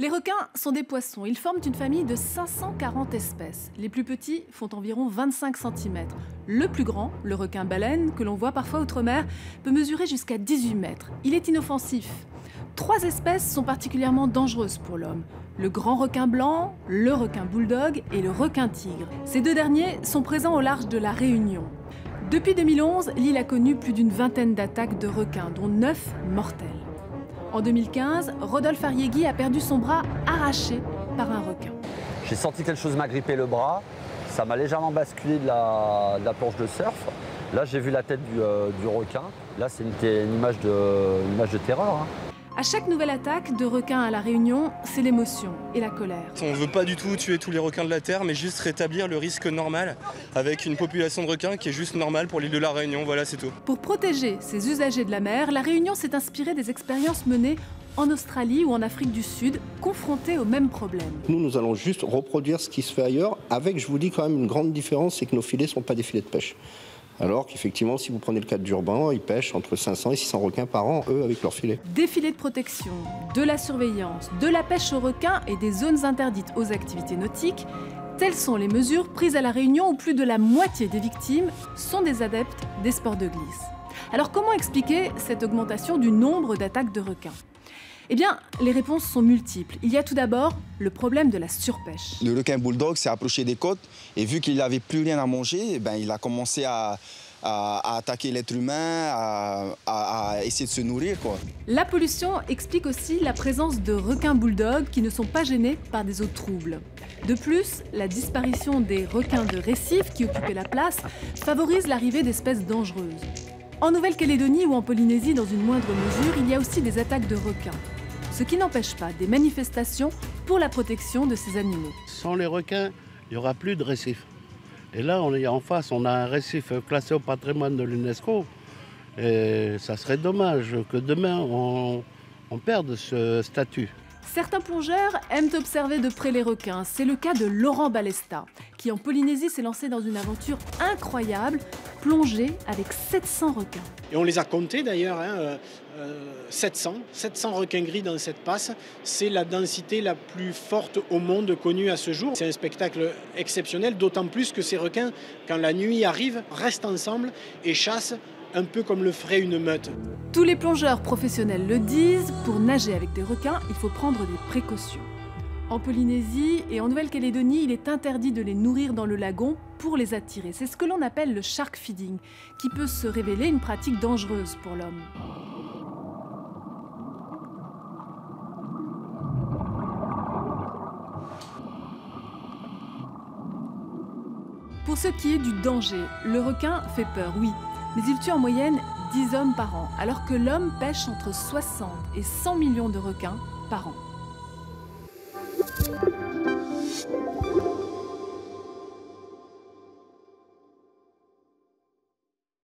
Les requins sont des poissons. Ils forment une famille de 540 espèces. Les plus petits font environ 25 cm. Le plus grand, le requin baleine, que l'on voit parfois outre-mer, peut mesurer jusqu'à 18 mètres. Il est inoffensif. 3 espèces sont particulièrement dangereuses pour l'homme. Le grand requin blanc, le requin bulldog et le requin tigre. Ces 2 derniers sont présents au large de la Réunion. Depuis 2011, l'île a connu plus d'une vingtaine d'attaques de requins, dont 9 mortelles. En 2015, Rodolphe Ariegui a perdu son bras arraché par un requin. J'ai senti quelque chose m'agripper le bras, ça m'a légèrement basculé de la planche de surf. Là, j'ai vu la tête du requin. Là, c'est une image de terreur. Hein. À chaque nouvelle attaque de requin à La Réunion, c'est l'émotion et la colère. On ne veut pas du tout tuer tous les requins de la Terre, mais juste rétablir le risque normal avec une population de requins qui est juste normale pour l'île de La Réunion, voilà, c'est tout. Pour protéger ces usagers de la mer, La Réunion s'est inspirée des expériences menées en Australie ou en Afrique du Sud, confrontés au même problème. Nous allons juste reproduire ce qui se fait ailleurs, avec, je vous dis quand même, une grande différence, c'est que nos filets ne sont pas des filets de pêche. Alors qu'effectivement, si vous prenez le cadre d'Urbain, ils pêchent entre 500 et 600 requins par an, eux, avec leurs filets. Des filets de protection, de la surveillance, de la pêche aux requins et des zones interdites aux activités nautiques, telles sont les mesures prises à La Réunion où plus de la moitié des victimes sont des adeptes des sports de glisse. Alors comment expliquer cette augmentation du nombre d'attaques de requins ? Eh bien, les réponses sont multiples. Il y a tout d'abord le problème de la surpêche. Le requin bulldog s'est approché des côtes et vu qu'il n'avait plus rien à manger, il a commencé à attaquer l'être humain, à essayer de se nourrir, quoi. La pollution explique aussi la présence de requins bulldog qui ne sont pas gênés par des eaux troubles. De plus, la disparition des requins de récif qui occupaient la place favorise l'arrivée d'espèces dangereuses. En Nouvelle-Calédonie ou en Polynésie, dans une moindre mesure, il y a aussi des attaques de requins. Ce qui n'empêche pas des manifestations pour la protection de ces animaux. Sans les requins, il n'y aura plus de récif. Et là, en face, on a un récif classé au patrimoine de l'UNESCO. Et ça serait dommage que demain, on perde ce statut. Certains plongeurs aiment observer de près les requins. C'est le cas de Laurent Balesta, qui en Polynésie s'est lancé dans une aventure incroyable, plonger avec 700 requins. Et on les a comptés d'ailleurs, 700 requins gris dans cette passe. C'est la densité la plus forte au monde connue à ce jour. C'est un spectacle exceptionnel, d'autant plus que ces requins, quand la nuit arrive, restent ensemble et chassent un peu comme le ferait une meute. Tous les plongeurs professionnels le disent, pour nager avec des requins, il faut prendre des précautions. En Polynésie et en Nouvelle-Calédonie, il est interdit de les nourrir dans le lagon pour les attirer. C'est ce que l'on appelle le shark feeding, qui peut se révéler une pratique dangereuse pour l'homme. Pour ce qui est du danger, le requin fait peur, oui, mais il tue en moyenne 10 hommes par an, alors que l'homme pêche entre 60 et 100 millions de requins par an.